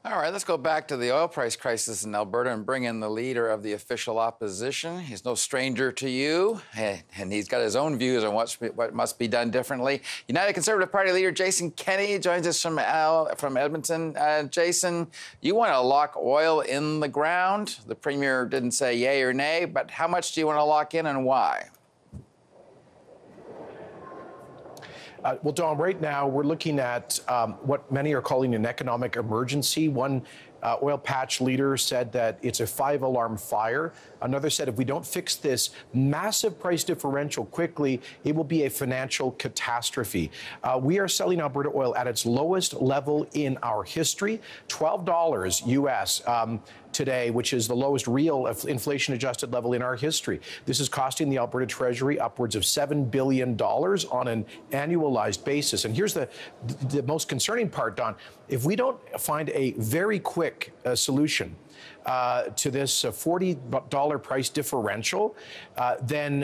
All right, let's go back to the oil price crisis in Alberta and bring in the leader of the official opposition. He's no stranger to you, and he's got his own views on what must be done differently. United Conservative Party leader Jason Kenney joins us from Edmonton. Jason, you want to lock oil in the ground. The Premier didn't say yay or nay, but how much do you want to lock in and why? Well, Don, right now we're looking at what many are calling an economic emergency. One oil patch leader said that it's a 5-alarm fire. Another said if we don't fix this massive price differential quickly, it will be a financial catastrophe. We are selling Alberta oil at its lowest level in our history, $12 US. Today, which is the lowest real inflation-adjusted level in our history. This is costing the Alberta Treasury upwards of $7 billion on an annualized basis. And here's the most concerning part, Don. If we don't find a very quick solution to this $40 price differential, then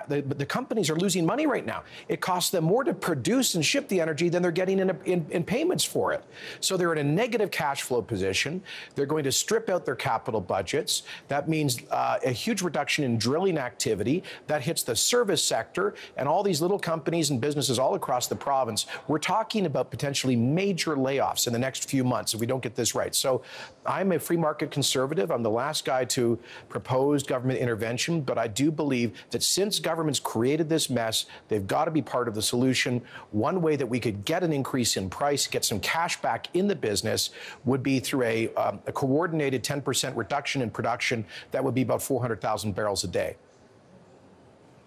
the companies are losing money right now. It costs them more to produce and ship the energy than they're getting in payments for it. So they're in a negative cash flow position. They're going to strip out their capital budgets. That means a huge reduction in drilling activity. That hits the service sector and all these little companies and businesses all across the province. We're talking about potentially major layoffs in the next few months if we don't get this right. So I'm a free market conservative. I'm the last guy to propose government intervention, but I do believe that since government's created this mess, they've got to be part of the solution. One way that we could get an increase in price, get some cash back in the business, would be through a coordinated 10% reduction in production. That would be about 400,000 barrels a day.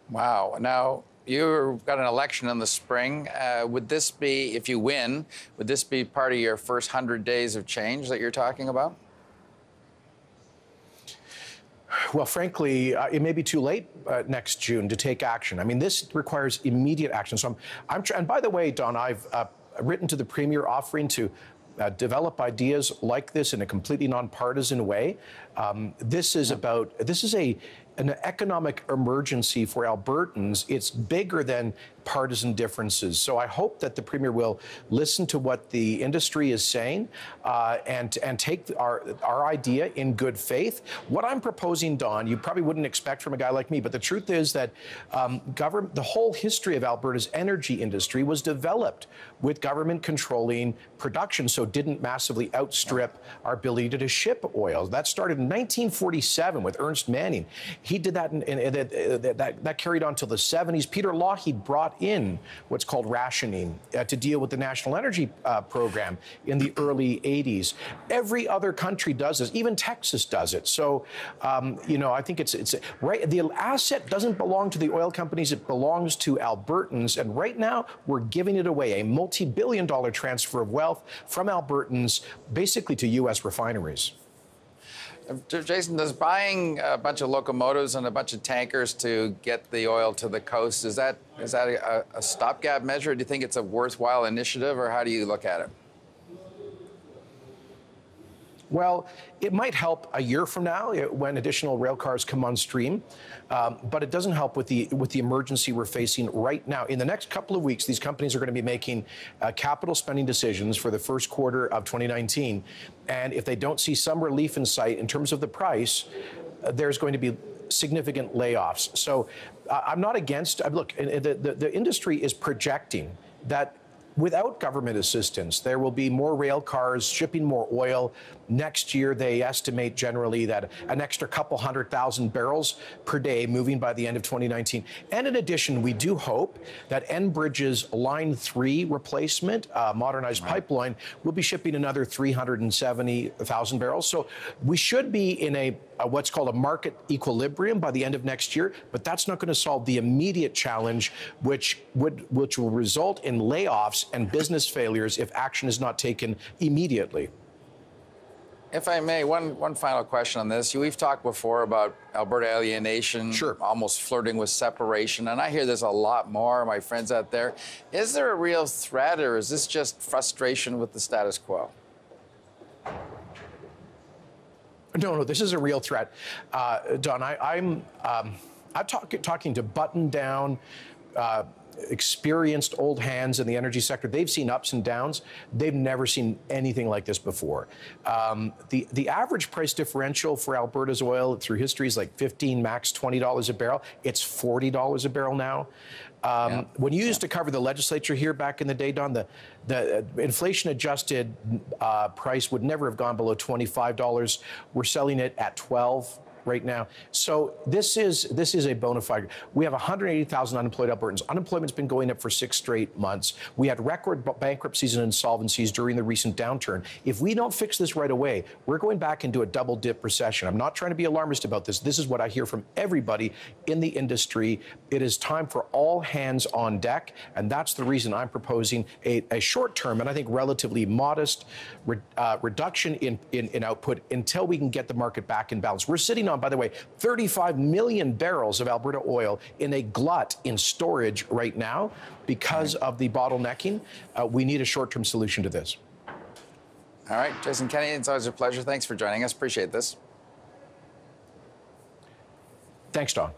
Wow. Now, you've got an election in the spring. Would this be, if you win, would this be part of your first 100 days of change that you're talking about? Well, frankly, it may be too late next June to take action. I mean, this requires immediate action. So and by the way, Don, I've written to the Premier offering to develop ideas like this in a completely nonpartisan way. This is an economic emergency for Albertans. It's bigger than partisan differences. So I hope that the Premier will listen to what the industry is saying and take our idea in good faith. What I'm proposing, Don, you probably wouldn't expect from a guy like me, but the truth is that the whole history of Alberta's energy industry was developed with government controlling production, so it didn't massively outstrip our ability to ship oil. That started in 1947 with Ernst Manning. He did that, that carried on till the 70s. Peter Lougheed brought in what's called rationing to deal with the National Energy Program in the early 80s. Every other country does this. Even Texas does it. So, you know, I think it's right. The asset doesn't belong to the oil companies. It belongs to Albertans. And right now, we're giving it away, a multi-billion-dollar transfer of wealth from Albertans basically to U.S. refineries. Jason, does buying a bunch of locomotives and a bunch of tankers to get the oil to the coast, is that a stopgap measure? Do you think it's a worthwhile initiative, or how do you look at it? Well, it might help a year from now when additional rail cars come on stream, but it doesn't help with the emergency we're facing right now. In the next couple of weeks, these companies are going to be making capital spending decisions for the first quarter of 2019, and if they don't see some relief in sight in terms of the price, there's going to be significant layoffs. So I'm not against. Look, the industry is projecting that without government assistance, there will be more rail cars shipping more oil. Next year, they estimate generally that an extra couple 100,000 barrels per day moving by the end of 2019. And in addition, we do hope that Enbridge's Line 3 replacement, modernized pipeline, will be shipping another 370,000 barrels. So we should be in what's called a market equilibrium by the end of next year, but that's not going to solve the immediate challenge, which will result in layoffs and business failures if action is not taken immediately. If I may, one final question on this. We've talked before about Alberta alienation, sure, almost flirting with separation, and I hear this a lot more, my friends out there. Is there a real threat, or is this just frustration with the status quo? No, this is a real threat, Don. I'm talking to button-down experienced old hands in the energy sector. They've seen ups and downs. They've never seen anything like this before. The average price differential for Alberta's oil through history is like $15, max $20 a barrel. It's $40 a barrel now. When you used to cover the legislature here back in the day, Don, the inflation-adjusted price would never have gone below $25. We're selling it at $12 right now. So this is a bona fide. We have 180,000 unemployed Albertans. Unemployment's been going up for 6 straight months. We had record bankruptcies and insolvencies during the recent downturn. If we don't fix this right away, we're going back into a double dip recession. I'm not trying to be alarmist about this. This is what I hear from everybody in the industry. It is time for all hands on deck, and that's the reason I'm proposing a short-term and I think relatively modest reduction in output until we can get the market back in balance. We're sitting on, by the way, 35 million barrels of Alberta oil in a glut in storage right now because of the bottlenecking. We need a short-term solution to this. All right, Jason Kenney, it's always a pleasure. Thanks for joining us. Appreciate this. Thanks, Don.